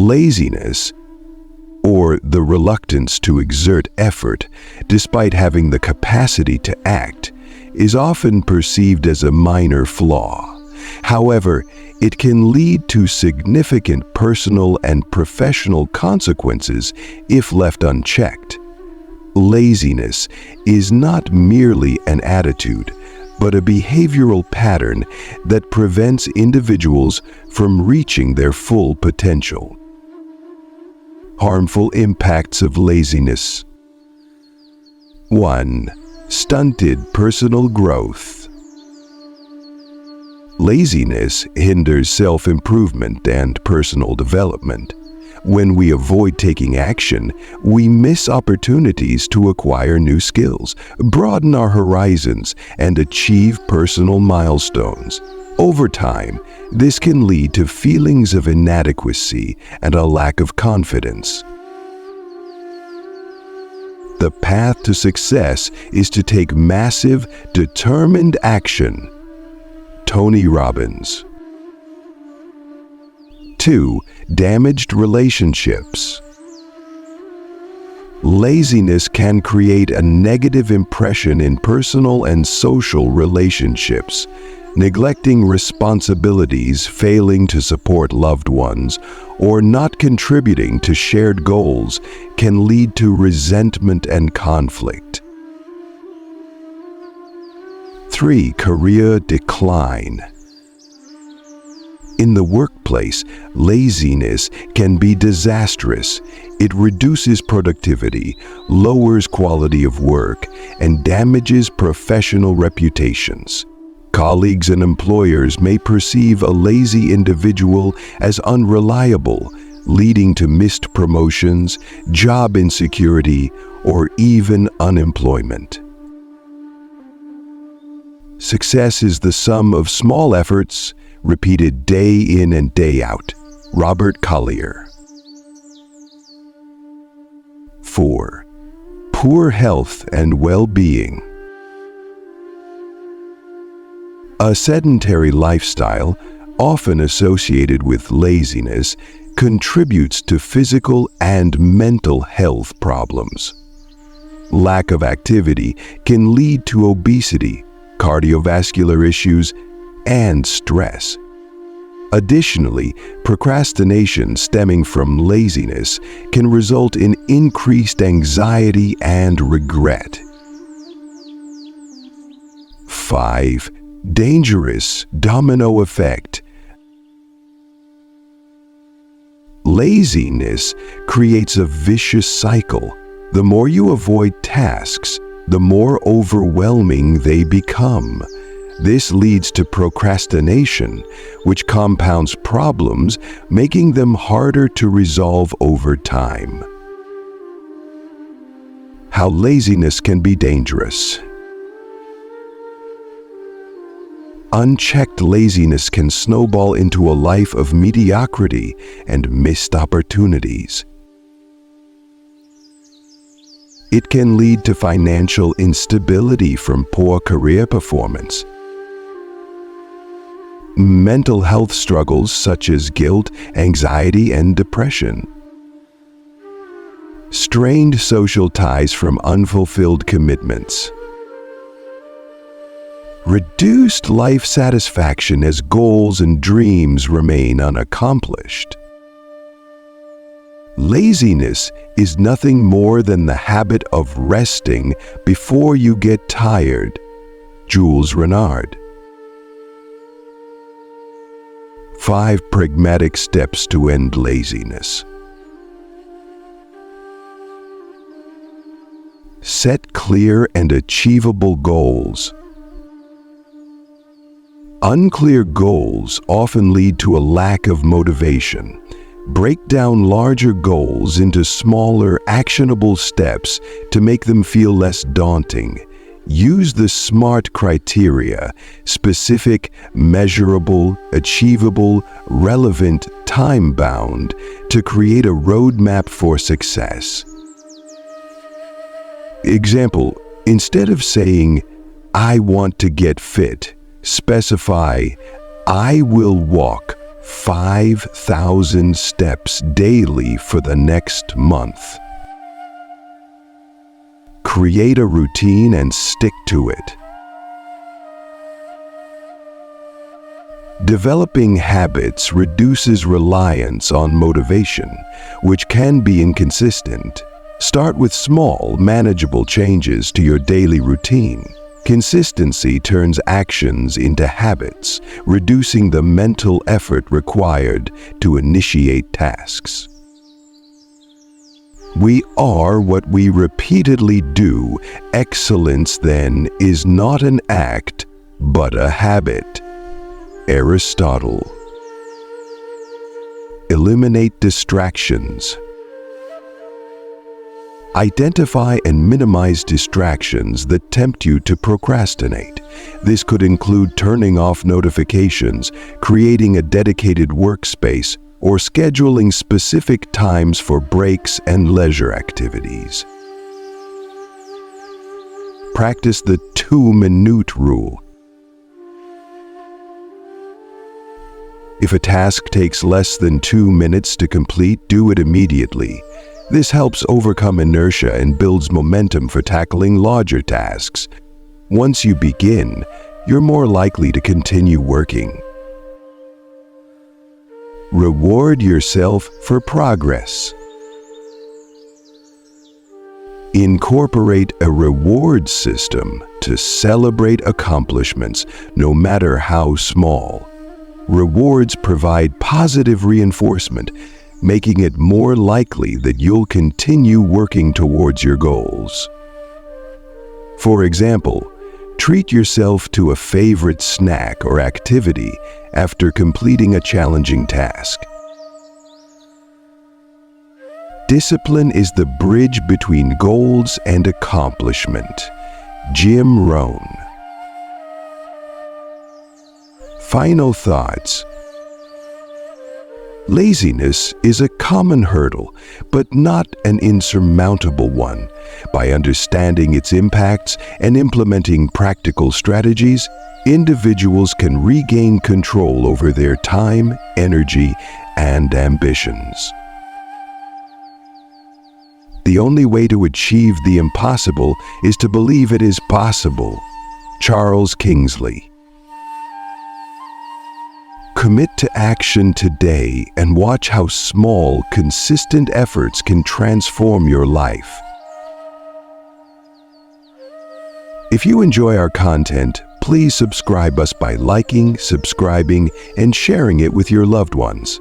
Laziness, or the reluctance to exert effort despite having the capacity to act, is often perceived as a minor flaw. However, it can lead to significant personal and professional consequences if left unchecked. Laziness is not merely an attitude, but a behavioral pattern that prevents individuals from reaching their full potential. Harmful impacts of laziness. 1. Stunted personal growth. Laziness hinders self-improvement and personal development. When we avoid taking action, we miss opportunities to acquire new skills, broaden our horizons, and achieve personal milestones. Over time, this can lead to feelings of inadequacy and a lack of confidence. The path to success is to take massive, determined action. Tony Robbins. 2. Damaged relationships. Laziness can create a negative impression in personal and social relationships. Neglecting responsibilities, failing to support loved ones, or not contributing to shared goals can lead to resentment and conflict. 3. Career decline. In the workplace, laziness can be disastrous. It reduces productivity, lowers quality of work, and damages professional reputations. Colleagues and employers may perceive a lazy individual as unreliable, leading to missed promotions, job insecurity, or even unemployment. Success is the sum of small efforts, repeated day in and day out. Robert Collier. 4. Poor health and well-being. A sedentary lifestyle, often associated with laziness, contributes to physical and mental health problems. Lack of activity can lead to obesity, cardiovascular issues, and stress. Additionally, procrastination stemming from laziness can result in increased anxiety and regret. 5. Dangerous domino effect. Laziness creates a vicious cycle. The more you avoid tasks, the more overwhelming they become. This leads to procrastination, which compounds problems, making them harder to resolve over time. How laziness can be dangerous. Unchecked laziness can snowball into a life of mediocrity and missed opportunities. It can lead to financial instability from poor career performance. Mental health struggles such as guilt, anxiety, and depression. Strained social ties from unfulfilled commitments. Reduced life satisfaction as goals and dreams remain unaccomplished. Laziness is nothing more than the habit of resting before you get tired. Jules Renard. 5 pragmatic steps to end laziness. Set clear and achievable goals. Unclear goals often lead to a lack of motivation. Break down larger goals into smaller, actionable steps to make them feel less daunting. Use the SMART criteria: specific, measurable, achievable, relevant, time-bound, to create a roadmap for success. Example, instead of saying, "I want to get fit," specify, "I will walk 5,000 steps daily for the next month. Create a routine and stick to it. Developing habits reduces reliance on motivation, which can be inconsistent. Start with small, manageable changes to your daily routine. Consistency turns actions into habits, reducing the mental effort required to initiate tasks. We are what we repeatedly do. Excellence, then, is not an act, but a habit. Aristotle. Eliminate distractions. Identify and minimize distractions that tempt you to procrastinate. This could include turning off notifications, creating a dedicated workspace, or scheduling specific times for breaks and leisure activities. Practice the 2-minute rule. If a task takes less than 2 minutes to complete, do it immediately. This helps overcome inertia and builds momentum for tackling larger tasks. Once you begin, you're more likely to continue working. Reward yourself for progress. Incorporate a reward system to celebrate accomplishments, no matter how small. Rewards provide positive reinforcement, making it more likely that you'll continue working towards your goals. For example, treat yourself to a favorite snack or activity after completing a challenging task. Discipline is the bridge between goals and accomplishment. Jim Rohn. Final thoughts. Laziness is a common hurdle, but not an insurmountable one. By understanding its impacts and implementing practical strategies, individuals can regain control over their time, energy, and ambitions. The only way to achieve the impossible is to believe it is possible. Charles Kingsley. Commit to action today and watch how small, consistent efforts can transform your life. If you enjoy our content, please subscribe us by liking, subscribing, and sharing it with your loved ones.